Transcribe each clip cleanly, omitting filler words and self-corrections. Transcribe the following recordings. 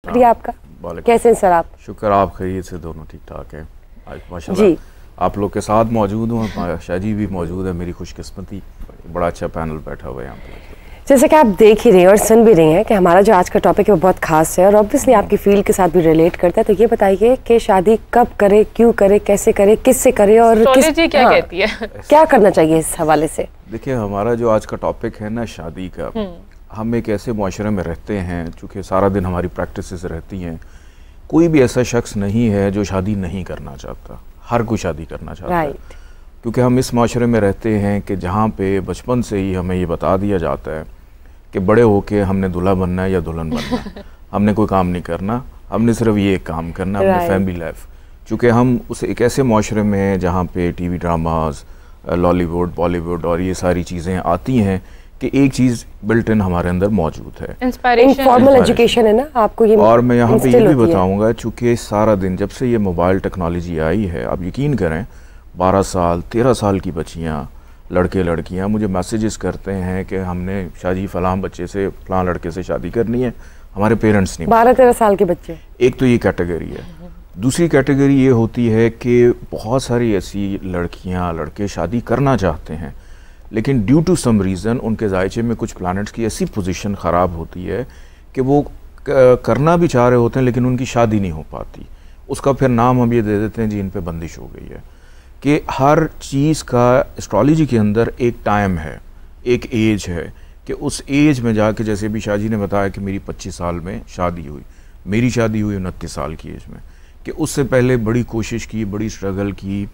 शुक्रिया आपका। कैसे हैं सर आप? शुक्र, आप खैरियत से? दोनों ठीक ठाक हैं आज माशाल्लाह। आप लोग के साथ मौजूद हूँ, शाहजी भी मौजूद है, मेरी खुशकिस्मती। बड़ा अच्छा पैनल बैठा हुआ है यहाँ पे। जैसे कि आप देख ही रहे हैं और सुन भी रहे हैं कि हमारा जो आज का टॉपिक है वो बहुत खास है और ऑब्वियसली आपकी फील्ड के साथ भी रिलेट करता है। तो ये बताइए कि शादी कब करे, क्यों करे, कैसे करे, किससे करे और क्या कहती है, क्या करना चाहिए इस हवाले से? देखिए, हमारा जो आज का टॉपिक है ना शादी का, हम एक ऐसे माशरे में रहते हैं, चूँकि सारा दिन हमारी प्रैक्टिसेस रहती हैं, कोई भी ऐसा शख्स नहीं है जो शादी नहीं करना चाहता, हर कोई शादी करना चाहता है। क्योंकि हम इस माशरे में रहते हैं कि जहाँ पे बचपन से ही हमें ये बता दिया जाता है कि बड़े होके हमने दूल्हा बनना है या दुल्हन बनना है, हमने कोई काम नहीं करना, हमने सिर्फ ये एक काम करना, अपनी फैमिली लाइफ। चूँकि हम उस एक ऐसे माशरे में हैं जहाँ पे टीवी ड्रामाज, लॉलीवुड, बॉलीवुड और ये सारी चीज़ें आती हैं कि एक चीज़ बिल्ट इन हमारे अंदर मौजूद है, इनफॉर्मल एजुकेशन है ना आपको ये। और मैं यहाँ पे ये भी बताऊँगा, चूँकि सारा दिन जब से ये मोबाइल टेक्नोलॉजी आई है, आप यकीन करें 12 साल 13 साल की बच्चियाँ, लड़के लड़कियां मुझे मैसेजेस करते हैं कि हमने शादी फलां बच्चे से, फलां लड़के से शादी करनी है, हमारे पेरेंट्स नहीं। 12-13 साल के बच्चे। एक तो ये कैटेगरी है। दूसरी कैटेगरी ये होती है कि बहुत सारी ऐसी लड़कियां, लड़के शादी करना चाहते हैं, लेकिन ड्यू टू सम रीज़न उनके जायचे में कुछ प्लानट्स की ऐसी पोजीशन ख़राब होती है कि वो करना भी चाह रहे होते हैं लेकिन उनकी शादी नहीं हो पाती। उसका फिर नाम हम ये दे देते हैं जी, इन पर बंदिश हो गई है। कि हर चीज़ का एस्ट्रोलॉजी के अंदर एक टाइम है, एक एज है कि उस एज में जाके, जैसे भी शाहजी ने बताया कि मेरी 25 साल में शादी हुई, मेरी शादी हुई 29 साल की एज में, कि उससे पहले बड़ी कोशिश की, बड़ी स्ट्रगल की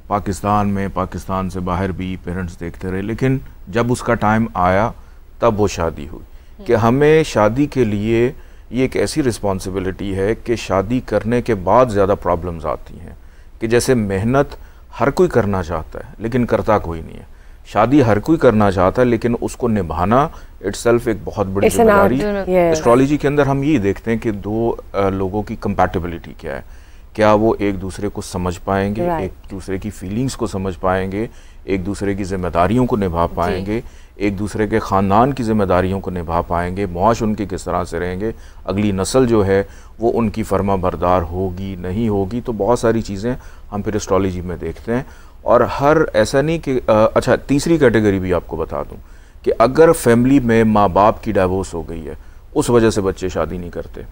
पाकिस्तान में, पाकिस्तान से बाहर भी पेरेंट्स देखते रहे, लेकिन जब उसका टाइम आया तब वो शादी हुई। कि हमें शादी के लिए ये एक ऐसी रिस्पॉन्सिबिलिटी है कि शादी करने के बाद ज़्यादा प्रॉब्लम्स आती हैं। कि जैसे मेहनत हर कोई करना चाहता है लेकिन करता कोई नहीं है, शादी हर कोई करना चाहता है लेकिन उसको निभाना इट्सेल्फ एक बहुत बड़ी जिम्मेदारी। एस्ट्रोलॉजी के अंदर हम ये देखते हैं कि दो लोगों की कंपैटिबिलिटी क्या है, क्या वो एक दूसरे को समझ पाएंगे, एक दूसरे की फीलिंग्स को समझ पाएंगे, एक दूसरे की जिम्मेदारियों को निभा पाएंगे, एक दूसरे के ख़ानदान की जिम्मेदारियों को निभा पाएंगे, मुआश उनके किस तरह से रहेंगे, अगली नस्ल जो है वो उनकी फर्मा बरदार होगी नहीं होगी। तो बहुत सारी चीज़ें हम फिर एस्ट्रोलॉजी में देखते हैं। और हर ऐसा नहीं कि अच्छा, तीसरी कैटेगरी भी आपको बता दूं कि अगर फैमिली में माँ बाप की डाइवोर्स हो गई है, उस वजह से बच्चे शादी नहीं करते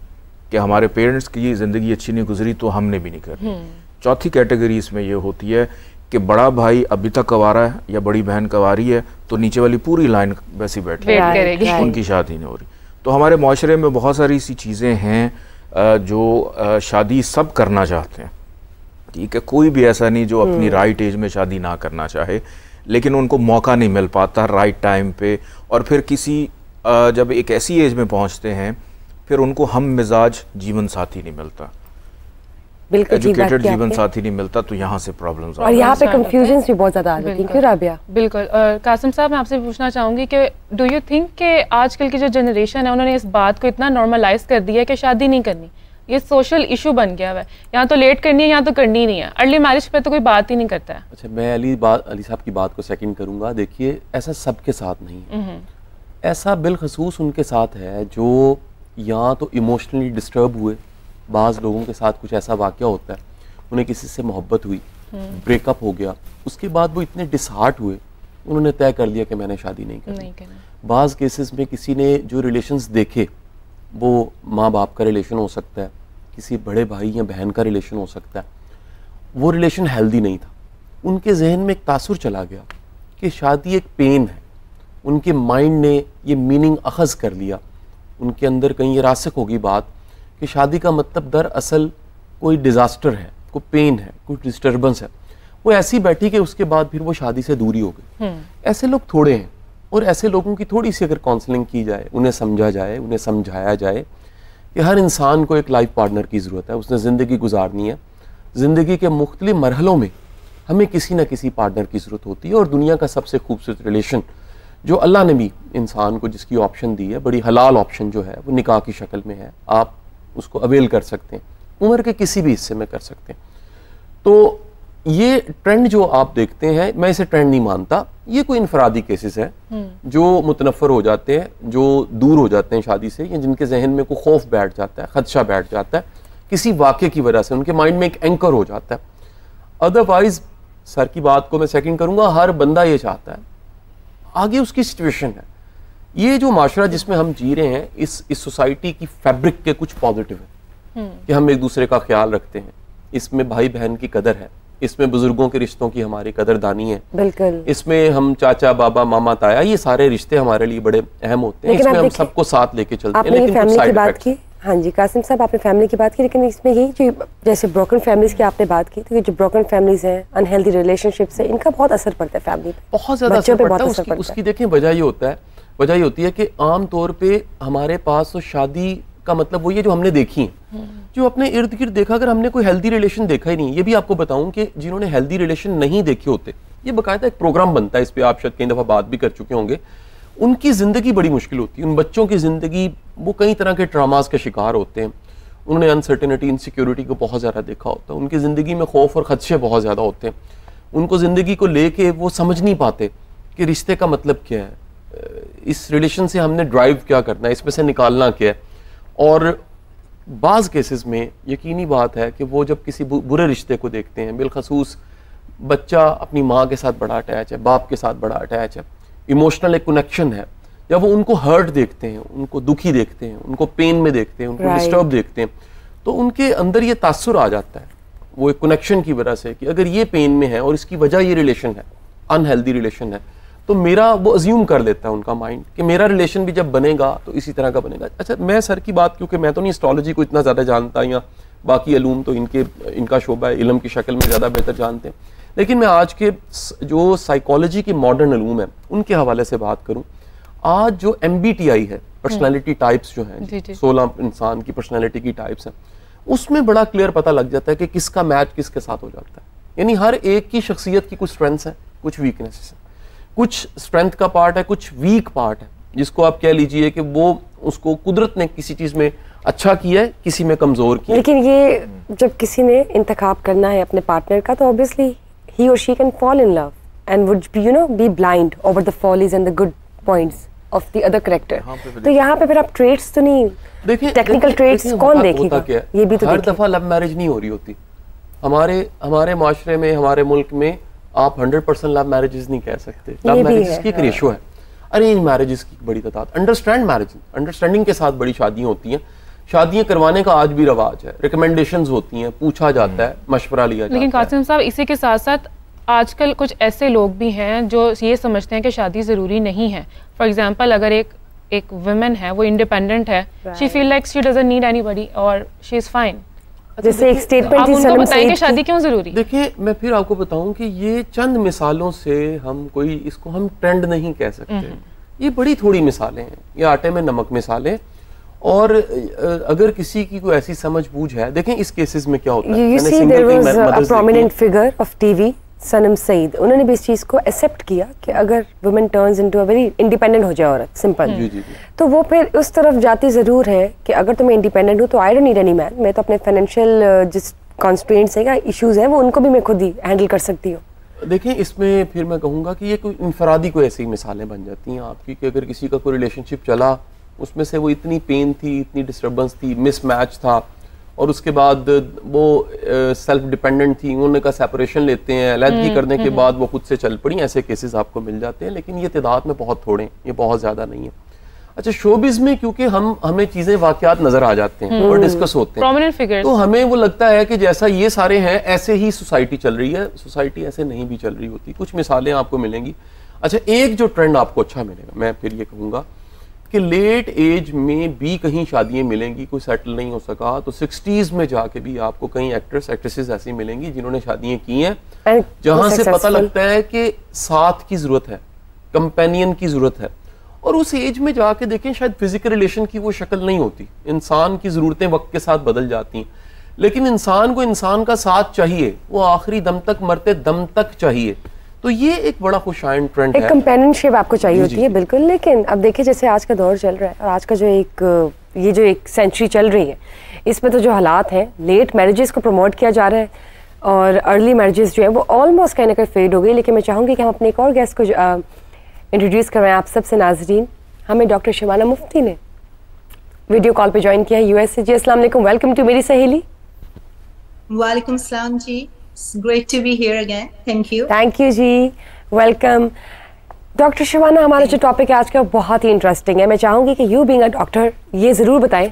कि हमारे पेरेंट्स की ज़िंदगी अच्छी नहीं गुजरी तो हमने भी नहीं करनी। चौथी कैटेगरी इसमें यह होती है कि बड़ा भाई अभी तक कवारा है या बड़ी बहन कवारी है तो नीचे वाली पूरी लाइन वैसी बैठी है, उनकी शादी नहीं हो रही। तो हमारे माशरे में बहुत सारी ऐसी चीज़ें हैं जो शादी सब करना चाहते हैं, ठीक है, कोई भी ऐसा नहीं जो अपनी राइट एज में शादी ना करना चाहे, लेकिन उनको मौका नहीं मिल पाता राइट टाइम पे। और फिर किसी जब एक ऐसी एज में पहुंचते हैं फिर उनको हम मिजाज जीवन साथी नहीं मिलता, एजुकेटेड जीवन साथी नहीं मिलता, तो यहाँ से प्रॉब्लम्स और यहाँ पे कंफ्यूजन्स भी बहुत ज़्यादा आ जाती हैं। क्यों राबिया? बिल्कुल। कासिम साहब, मैं आपसे पूछना चाहूँगी कि डू यू थिंक कि आजकल की जो जनरेशन है उन्होंने इस बात को इतना नॉर्मलाइज कर दिया है कि शादी नहीं करनी, ये सोशल इशू बन गया है, यहाँ तो लेट करनी है, यहाँ तो करनी नहीं है, अर्ली मैरिज पे तो कोई बात ही नहीं करता है। अच्छा, मैं अली साहब की बात को सेकंड करूँगा। देखिए, ऐसा सबके साथ नहीं है, ऐसा बिलखसूस उनके साथ है जो या तो इमोशनली डिस्टर्ब हुए, बाज़ लोगों के साथ कुछ ऐसा वाक़या होता है, उन्हें किसी से मोहब्बत हुई, ब्रेकअप हो गया, उसके बाद वो इतने डिसहार्ट हुए, उन्होंने तय कर लिया कि मैंने शादी नहीं करनी। बाज़ केसेस में किसी ने जो रिलेशंस देखे, वो माँ बाप का रिलेशन हो सकता है, किसी बड़े भाई या बहन का रिलेशन हो सकता है, वो रिलेशन हेल्दी नहीं था, उनके जहन में एक तासुर चला गया कि शादी एक पेन है, उनके माइंड ने ये मीनिंग अखज़ कर लिया, उनके अंदर कहीं ये रासिक होगी बात कि शादी का मतलब दरअसल कोई डिज़ास्टर है, कोई पेन है, कोई डिस्टर्बेंस है। वो ऐसी बैठी कि उसके बाद फिर वो शादी से दूरी हो गई। ऐसे लोग थोड़े हैं, और ऐसे लोगों की थोड़ी सी अगर काउंसलिंग की जाए, उन्हें समझा जाए, उन्हें समझाया जाए कि हर इंसान को एक लाइफ पार्टनर की ज़रूरत है, उसने ज़िंदगी गुजारनी है, ज़िंदगी के मुख्तलिफ मरहलों में हमें किसी न किसी पार्टनर की ज़रूरत होती है। और दुनिया का सबसे खूबसूरत रिलेशन जो अल्लाह ने भी इंसान को जिसकी ऑप्शन दी है, बड़ी हलाल ऑप्शन जो है, वो निकाह की शक्ल में है, आप उसको अवेल कर सकते हैं, उम्र के किसी भी हिस्से में कर सकते हैं। तो ये ट्रेंड जो आप देखते हैं, मैं इसे ट्रेंड नहीं मानता, ये कोई इनफरादी केसेस है जो मुतनफ़र हो जाते हैं, जो दूर हो जाते हैं शादी से, या जिनके जहन में कोई खौफ बैठ जाता है, खदशा बैठ जाता है किसी वाक़े की वजह से, उनके माइंड में एक एंकर हो जाता है। अदरवाइज सर की बात को मैं सेकंड करूंगा, हर बंदा ये चाहता है, आगे उसकी सिचुएशन है। ये जो माशरा जिसमें हम जी रहे हैं, इस सोसाइटी की फैब्रिक के कुछ पॉजिटिव है कि हम एक दूसरे का ख्याल रखते हैं, इसमें भाई बहन की कदर है, इसमें बुजुर्गों के रिश्तों की हमारी कदरदानी है, बिल्कुल, इसमें हम चाचा बाबा मामा ताया, ये सारे रिश्ते हमारे लिए बड़े अहम होते हैं, इसमें हम सबको साथ लेके चलते हैं। लेकिन फैमिली की बात की, हाँ जी कासिम साहब, आपने फैमिली की बात की, लेकिन इसमें यही जो जैसे ब्रोकन फैमिलीज की आपने बात की, तो ये जो ब्रोकन फैमिलीज हैं, अनहेल्दी रिलेशनशिप्स है, इनका बहुत असर पड़ता है फैमिली पे, बहुत ज्यादा असर पड़ता है। उसकी देखें वजह ये होता है, वजह ये होती है कि आम तौर पे हमारे पास तो शादी का मतलब वही है जो हमने देखी है, जो अपने इर्द गिर्द देखा। अगर हमने कोई हेल्दी रिलेशन देखा ही नहीं, ये भी आपको बताऊं कि जिन्होंने हेल्दी रिलेशन नहीं देखे होते, ये बाकायदा एक प्रोग्राम बनता है, इस पे आप शायद कई दफा बात भी कर चुके होंगे, उनकी जिंदगी बड़ी मुश्किल होती है, उन बच्चों की जिंदगी, वो कई तरह के ट्रामास के शिकार होते हैं, उन्होंने अनसर्टेनिटी इनसिक्योरिटी को बहुत ज़्यादा देखा होता है, उनकी ज़िंदगी में खौफ और खदशे बहुत ज़्यादा होते हैं, उनको ज़िंदगी को लेके वो समझ नहीं पाते कि रिश्ते का मतलब क्या है, इस रिलेशन से हमने ड्राइव क्या करना है, इसमें से निकालना क्या है। और बाज़ केसेस में यकीनी बात है कि वो जब किसी बुरे रिश्ते को देखते हैं, बिलखसूस बच्चा अपनी माँ के साथ बड़ा अटैच है, बाप के साथ बड़ा अटैच है, इमोशनल एक कनेक्शन है, जब वो उनको हर्ट देखते हैं, उनको दुखी देखते हैं, उनको पेन में देखते हैं, उनको डिस्टर्ब देखते हैं, तो उनके अंदर ये तासुर आ जाता है, वो एक कनेक्शन की वजह से, कि अगर ये पेन में है और इसकी वजह ये रिलेशन है, अनहेल्दी रिलेशन है, तो मेरा वो अज्यूम कर लेता है उनका माइंड कि मेरा रिलेशन भी जब बनेगा तो इसी तरह का बनेगा। अच्छा, मैं सर की बात, क्योंकि मैं तो नहीं एस्ट्रोलॉजी को इतना ज़्यादा जानता, या बाकी अलूम तो इनका शोबा है, इल्म की शक्ल में ज़्यादा बेहतर जानते हैं, लेकिन मैं आज के जो साइकोलॉजी की मॉडर्न अलूम है उनके हवाले से बात करूँ, आज जो MBTI है, पर्सनैलिटी टाइप्स जो हैं, 16 इंसान की पर्सनैलिटी की टाइप्स हैं, उसमें बड़ा क्लियर पता लग जाता है कि किसका मैच किसके साथ हो जाता है। यानी हर एक की शख्सियत की कुछ स्ट्रेंथ्स हैं, कुछ वीकनेसेस हैं, कुछ स्ट्रेंथ का पार्ट है, कुछ वीक पार्ट है, जिसको आप कह लीजिए कि वो उसको कुदरत ने किसी चीज़ में अच्छा किया है, किसी में कमज़ोर किया। लेकिन ये जब किसी ने इंतखाब करना है अपने पार्टनर का, तो obviously he or she can fall in love and would be, be blind over the follies and the good points of the other character. तो यहाँ पे फिर आप ट्रेड्स तो नहीं, देखिए टेक्निकल ट्रेड्स कौन देखेगा? ये भी तो हर दफा लव मैरिज नहीं हो रही होती। हमारे माशरे में, हमारे मुल्क में आप 100% लव मैरिजेस नहीं कह सकते। लव मैरिजेस की एक रेशो है, अरेंज मैरिजेस की बड़ी तादाद, अंडरस्टैंडिंग के साथ बड़ी शादियां होती हैं। शादियां करवाने का आज भी रवाज है, रिकमेंडेशंस होती हैं, पूछा जाता है, मशवरा लिया जाता है। लेकिन कासिम साहब, इसी के साथ साथ आजकल कुछ ऐसे लोग भी हैं जो ये समझते हैं कि शादी ज़रूरी नहीं है। फॉर एग्जांपल, अगर एक वुमेन है, वो इंडिपेंडेंट है, she feel like she doesn't need anybody और शी इज़ फाइन। जैसे एक स्टेटमेंट थी, उनको बताएं कि शादी क्यों ज़रूरी। देखिए, मैं फिर आपको बताऊं कि ये चंद मिसालों से हम इसको हम ट्रेंड नहीं कह सकते। ये बड़ी थोड़ी मिसालें हैं, ये आटे में नमक मिसालें। और अगर किसी की कोई ऐसी समझ बूझ है, देखें इस केसेस में क्या होता है। You see, there was a prominent figure of TV, सनम सईद, उन्होंने भी इस चीज़ को एक्सेप्ट किया कि अगर women turns into a very independent हो जाए औरत, सिंपल, तो वो फिर उस तरफ जाती ज़रूर है कि अगर तो मैं इंडिपेंडेंट हूँ तो I don't need any man, मैं तो अपने फाइनेंशियल जिस कॉन्स्ट्रेंट्स है, इश्यूज़ हैं, वो उनको भी मैं खुद ही हैंडल कर सकती हूँ। देखें, इसमें फिर मैं कहूँगा कि ये कोई इनफरादी कोई ऐसी मिसालें बन जाती हैं आपकी कि अगर किसी का कोई रिलेशनशिप चला, उसमें से वो इतनी पेन थी, इतनी डिस्टर्बेंस थी, मिसमैच था, और उसके बाद वो सेल्फ डिपेंडेंट थी, उन्होंने कहा सेपरेशन लेते हैं, अलहदगी करने के बाद वो खुद से चल पड़ी। ऐसे केसेस आपको मिल जाते हैं, लेकिन ये तादाद में बहुत थोड़े हैं, ये बहुत ज़्यादा नहीं है। अच्छा, शोबिज़ में क्योंकि हमें चीज़ें वाक़यात नज़र आ जाते हैं और डिस्कस होते हैं, तो हमें वो लगता है कि जैसा ये सारे हैं ऐसे ही सोसाइटी चल रही है। सोसाइटी ऐसे नहीं भी चल रही होती, कुछ मिसालें आपको मिलेंगी। अच्छा, एक जो ट्रेंड आपको अच्छा मिलेगा, मैं फिर ये कहूँगा कि लेट एज में भी कहीं शादियां मिलेंगी, कोई सेटल नहीं हो सका तो 60s में जाके भी आपको कई एक्ट्रेसेस ऐसी मिलेंगी जिन्होंने शादियां की हैं, जहां से पता लगता है कि साथ की जरूरत है, कंपेनियन की जरूरत है। और उस एज में जाके देखें, शायद फिजिकल रिलेशन की वो शक्ल नहीं होती, इंसान की जरूरतें वक्त के साथ बदल जाती हैं, लेकिन इंसान को इंसान का साथ चाहिए, वो आखिरी दम तक, मरते दम तक चाहिए। तो ये एक बड़ा खुशाइन ट्रेंड है, एक कंपेनियनशिप आपको चाहिए होती है, बिल्कुल। लेकिन अब देखिए, जैसे आज का दौर चल रहा है और आज का जो एक सेंचुरी चल रही है, इसमें तो जो हालात हैं, लेट मैरिजेस को प्रमोट किया जा रहा है, और अर्ली मैरिजेस जो है वो ऑलमोस्ट कहीं ना कहीं फेड हो गई। लेकिन मैं चाहूँगी कि हम अपने एक और गेस्ट को इंट्रोड्यूस करवाएं आप सबसे नाजरीन। हमें डॉक्टर शबाना मुफ्ती ने वीडियो कॉल पे ज्वाइन किया है यूएस से। जी अस्सलाम वालेकुम, वेलकम टू मेरी सहेली। वालेकुम सलाम जी, great to be here again, thank you. Thank you जी, वेलकम। डॉक्टर शबाना, हमारा जो टॉपिक है आज का बहुत ही इंटरेस्टिंग है। मैं चाहूँगी कि यू बीइंग अ डॉक्टर ये ज़रूर बताएं